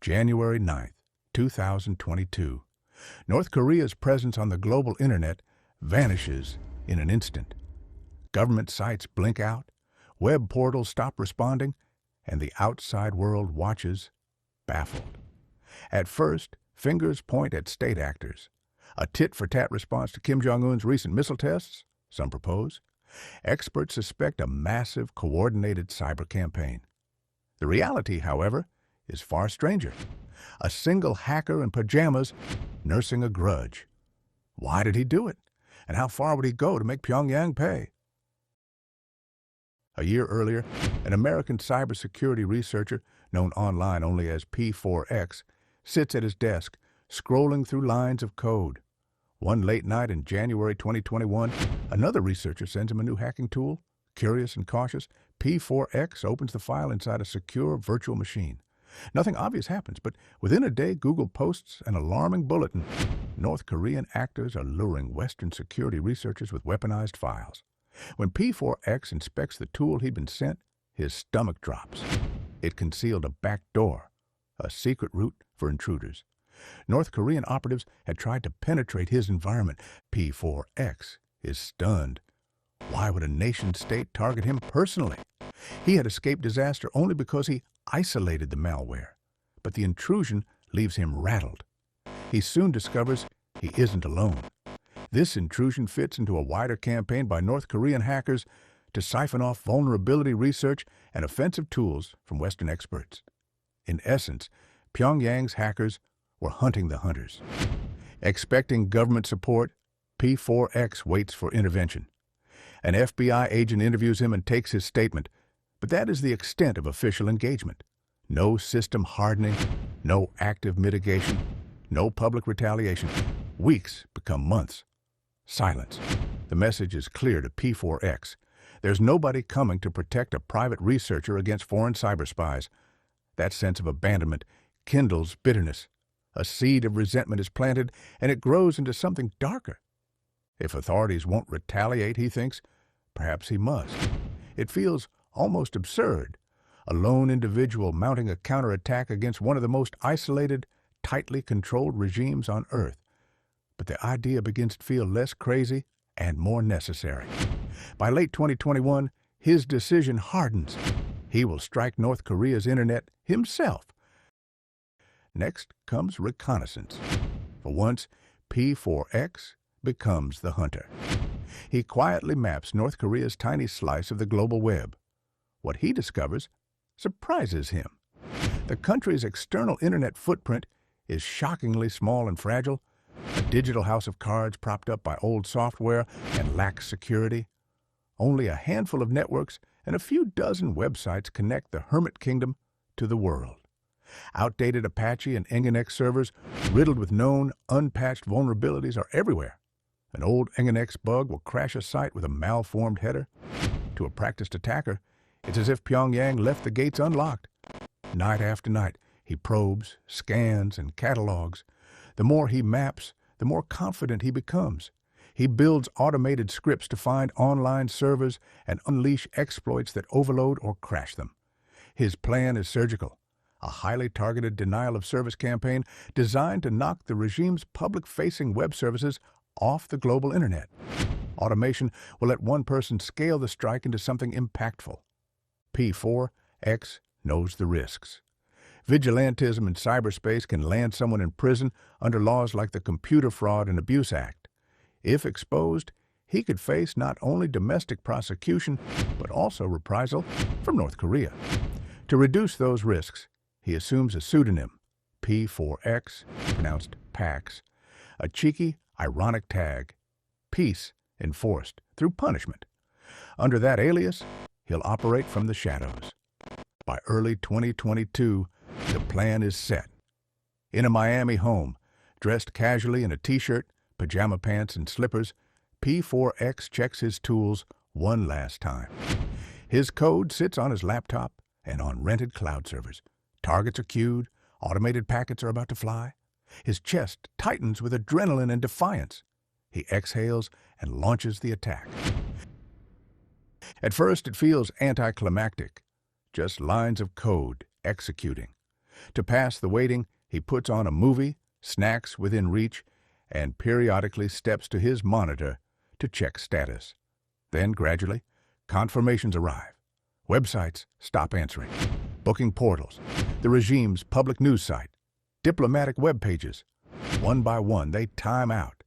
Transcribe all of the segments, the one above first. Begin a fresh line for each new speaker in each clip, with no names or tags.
January 9th, 2022. North Korea's presence on the global internet vanishes in an instant. Government sites blink out, web portals stop responding, and the outside world watches, baffled. At first, fingers point at state actors. A tit-for-tat response to Kim Jong-un's recent missile tests, some propose. Experts suspect a massive, coordinated cyber campaign. The reality, however, is far stranger. A single hacker in pajamas nursing a grudge. Why did he do it? And how far would he go to make Pyongyang pay? A year earlier, an American cybersecurity researcher, known online only as P4X, sits at his desk, scrolling through lines of code. One late night in January 2021, another researcher sends him a new hacking tool. Curious and cautious, P4X opens the file inside a secure virtual machine. Nothing obvious happens, but within a day, Google posts an alarming bulletin. North Korean actors are luring Western security researchers with weaponized files. When P4X inspects the tool he'd been sent, his stomach drops. It concealed a back door, a secret route for intruders. North Korean operatives had tried to penetrate his environment. P4X is stunned. Why would a nation-state target him personally? He had escaped disaster only because he isolated the malware. But the intrusion leaves him rattled. He soon discovers he isn't alone. This intrusion fits into a wider campaign by North Korean hackers to siphon off vulnerability research and offensive tools from Western experts. In essence, Pyongyang's hackers were hunting the hunters. Expecting government support, P4X waits for intervention. An FBI agent interviews him and takes his statement, but that is the extent of official engagement. No system hardening, no active mitigation, no public retaliation. Weeks become months. Silence. The message is clear to P4X. There's nobody coming to protect a private researcher against foreign cyber spies. That sense of abandonment kindles bitterness. A seed of resentment is planted, and it grows into something darker. If authorities won't retaliate, he thinks, perhaps he must. It feels almost absurd, a lone individual mounting a counterattack against one of the most isolated, tightly controlled regimes on Earth. But the idea begins to feel less crazy and more necessary. By late 2021, his decision hardens. He will strike North Korea's internet himself. Next comes reconnaissance. For once, P4X becomes the hunter. He quietly maps North Korea's tiny slice of the global web. What he discovers surprises him. The country's external internet footprint is shockingly small and fragile, a digital house of cards propped up by old software and lacks security. Only a handful of networks and a few dozen websites connect the hermit kingdom to the world. Outdated Apache and Nginx servers, riddled with known, unpatched vulnerabilities, are everywhere. An old Nginx bug will crash a site with a malformed header. To a practiced attacker, it's as if Pyongyang left the gates unlocked. Night after night, he probes, scans, and catalogs. The more he maps, the more confident he becomes. He builds automated scripts to find online servers and unleash exploits that overload or crash them. His plan is surgical. A highly targeted denial-of-service campaign designed to knock the regime's public-facing web services off the global internet. Automation will let one person scale the strike into something impactful. P4X knows the risks. Vigilantism in cyberspace can land someone in prison under laws like the Computer Fraud and Abuse Act. If exposed, he could face not only domestic prosecution, but also reprisal from North Korea. To reduce those risks, he assumes a pseudonym, P4X, pronounced Pax, a cheeky, ironic tag, peace enforced through punishment. Under that alias, he'll operate from the shadows. By early 2022, the plan is set. In a Miami home, dressed casually in a t-shirt, pajama pants, and slippers, P4X checks his tools one last time. His code sits on his laptop and on rented cloud servers. Targets are queued, automated packets are about to fly. His chest tightens with adrenaline and defiance. He exhales and launches the attack. At first, it feels anticlimactic, just lines of code executing. To pass the waiting, he puts on a movie, snacks within reach, and periodically steps to his monitor to check status. Then, gradually, confirmations arrive. Websites stop answering. Booking portals, the regime's public news site, diplomatic web pages. One by one, they time out.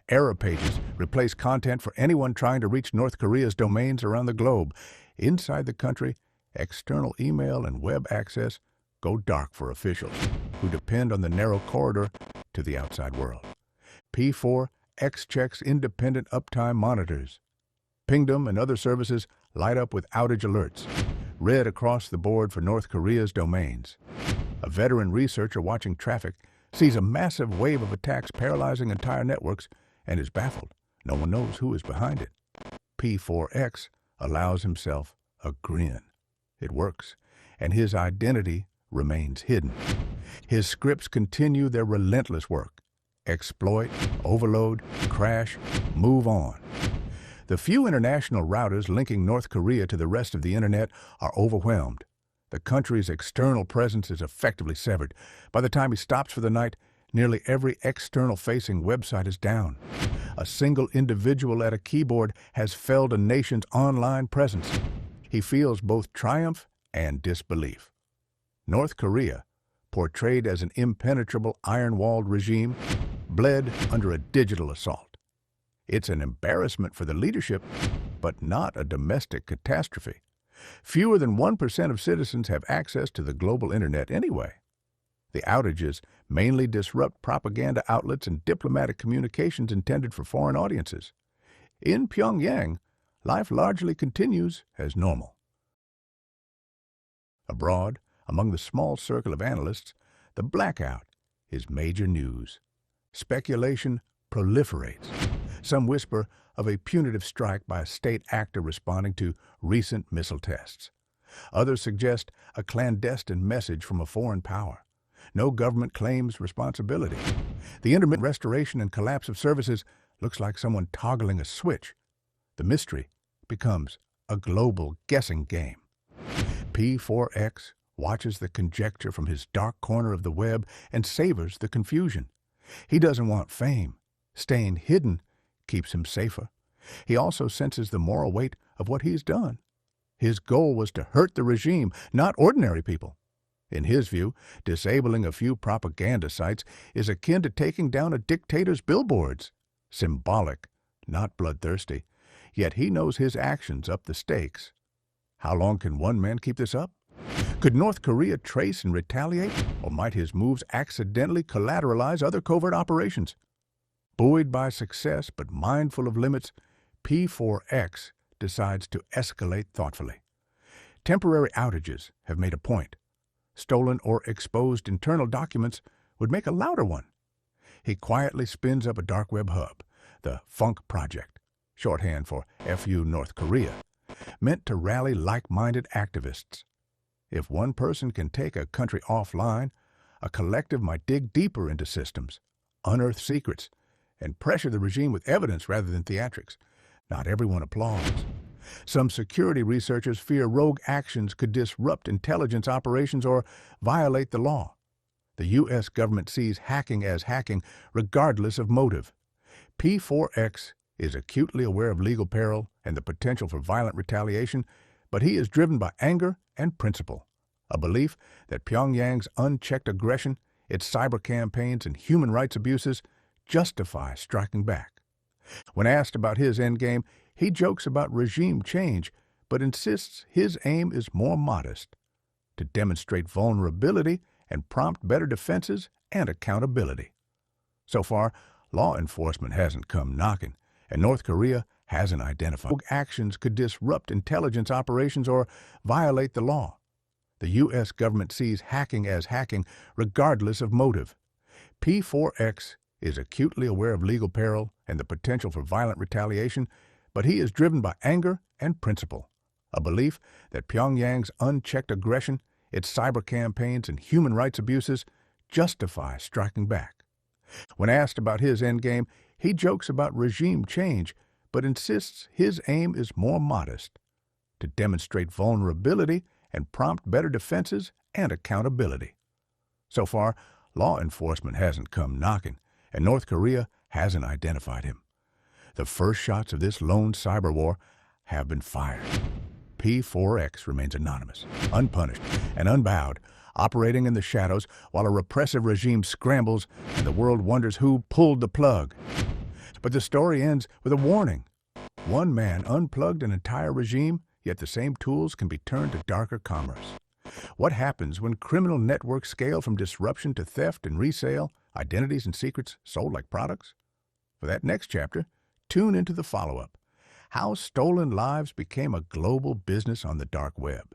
Error pages replace content for anyone trying to reach North Korea's domains around the globe. Inside the country, external email and web access go dark for officials who depend on the narrow corridor to the outside world. P4X checks independent uptime monitors. Pingdom and other services light up with outage alerts, red across the board for North Korea's domains. A veteran researcher watching traffic sees a massive wave of attacks paralyzing entire networks and is baffled. No one knows who is behind it. P4X allows himself a grin. It works, and his identity remains hidden. His scripts continue their relentless work. Exploit, overload, crash, move on. The few international routers linking North Korea to the rest of the internet are overwhelmed. The country's external presence is effectively severed. By the time he stops for the night, nearly every external-facing website is down. A single individual at a keyboard has felled a nation's online presence. He feels both triumph and disbelief. North Korea, portrayed as an impenetrable iron-walled regime, bled under a digital assault. It's an embarrassment for the leadership, but not a domestic catastrophe. Fewer than 1% of citizens have access to the global internet anyway. The outages mainly disrupt propaganda outlets and diplomatic communications intended for foreign audiences. In Pyongyang, life largely continues as normal. Abroad, among the small circle of analysts, the blackout is major news. Speculation proliferates. Some whisper of a punitive strike by a state actor responding to recent missile tests. Others suggest a clandestine message from a foreign power. No government claims responsibility. The intermittent restoration and collapse of services looks like someone toggling a switch. The mystery becomes a global guessing game. P4X watches the conjecture from his dark corner of the web and savors the confusion. He doesn't want fame. Staying hidden keeps him safer. He also senses the moral weight of what he's done. His goal was to hurt the regime, not ordinary people. In his view, disabling a few propaganda sites is akin to taking down a dictator's billboards. Symbolic, not bloodthirsty. Yet he knows his actions up the stakes. How long can one man keep this up? Could North Korea trace and retaliate, or might his moves accidentally collateralize other covert operations? Buoyed by success but mindful of limits, P4X decides to escalate thoughtfully. Temporary outages have made a point. Stolen or exposed internal documents would make a louder one. He quietly spins up a dark web hub, the Funk Project, shorthand for FU North Korea, meant to rally like-minded activists. If one person can take a country offline, a collective might dig deeper into systems, unearth secrets, and pressure the regime with evidence rather than theatrics. Not everyone applauds. Some security researchers fear rogue actions could disrupt intelligence operations or violate the law. The U.S. government sees hacking as hacking, regardless of motive. P4X is acutely aware of legal peril and the potential for violent retaliation, but he is driven by anger and principle, a belief that Pyongyang's unchecked aggression, its cyber campaigns, and human rights abuses justify striking back. When asked about his endgame, he jokes about regime change, but insists his aim is more modest, to demonstrate vulnerability and prompt better defenses and accountability. So far, law enforcement hasn't come knocking, and North Korea hasn't identified rogue actions could disrupt intelligence operations or violate the law. The U.S. government sees hacking as hacking, regardless of motive. P4X is acutely aware of legal peril and the potential for violent retaliation, but he is driven by anger and principle, a belief that Pyongyang's unchecked aggression, its cyber campaigns, and human rights abuses justify striking back. When asked about his endgame, he jokes about regime change, but insists his aim is more modest, to demonstrate vulnerability and prompt better defenses and accountability. So far, law enforcement hasn't come knocking, and North Korea hasn't identified him. The first shots of this lone cyber war have been fired. P4X remains anonymous, unpunished, and unbowed, operating in the shadows while a repressive regime scrambles and the world wonders who pulled the plug. But the story ends with a warning. One man unplugged an entire regime, yet the same tools can be turned to darker commerce. What happens when criminal networks scale from disruption to theft and resale, identities and secrets sold like products? For that next chapter, tune into the follow-up. How stolen lives became a global business on the dark web.